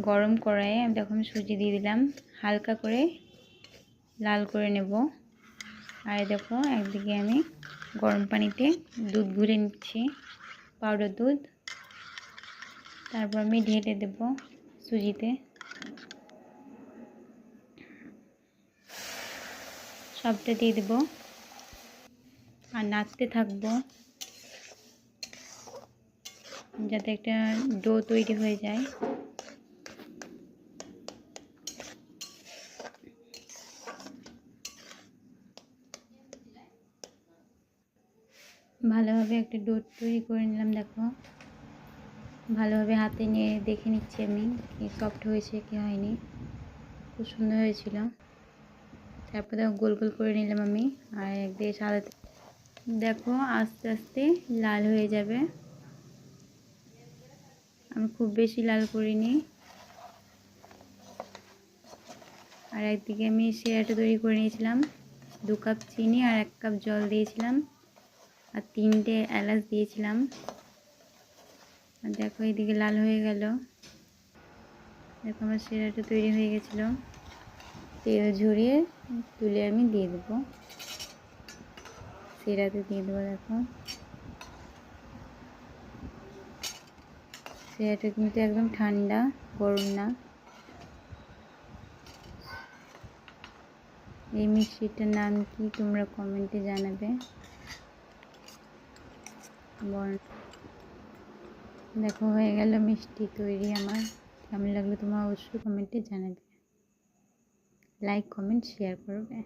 গরম কড়াইয়ে আমি দেখো আমি সুজি দিয়ে দিলাম, হালকা করে লাল করে নেব। আর দেখো একদিকে আমি গরম পানিতে দুধ গুলে নিচ্ছি, পাউডার দুধ। তারপর আমি ঢেলে দেব সুজিতে, সবটা দিয়ে দেব আর নাড়তে থাকবো যাতে একটা ডো তৈরি হয়ে যায়। ভালোভাবে একটা ডো তৈরি করে নিলাম। দেখো ভালোভাবে হাতে নিয়ে দেখে নিচ্ছি আমি কি সফট হয়েছে কি হয়নি। খুব সুন্দর হয়েছিল। তারপর দেখো গোল গোল করে নিলাম আমি। আর একদিকে সাদা, দেখো আস্তে আস্তে লাল হয়ে যাবে। আমি খুব বেশি লাল করিনি। আর একদিকে আমি শিরাটা তৈরি করে নিয়েছিলাম, 2 কাপ চিনি আর 1 কাপ জল দিয়েছিলাম আর 3টে এলাচ দিয়েছিলাম। আর দেখো এইদিকে লাল হয়ে গেল। দেখো আমার শিরাটা তৈরি হয়ে গেছিলো। তেল ঝরিয়ে তুলে আমি দিয়ে দেবো, শিরাতে দিয়ে দেবো। দেখো শিরাটা কিন্তু একদম ঠান্ডা, গরম না। এই মিষ্টিটার নাম কি তোমরা কমেন্টে জানাবে। দেখো হয়ে গেল মিষ্টি তৈরি আমার। কেমন লাগলো তোমার অবশ্যই কমেন্টে জানাবে, লাইক কমেন্ট শেয়ার করবে।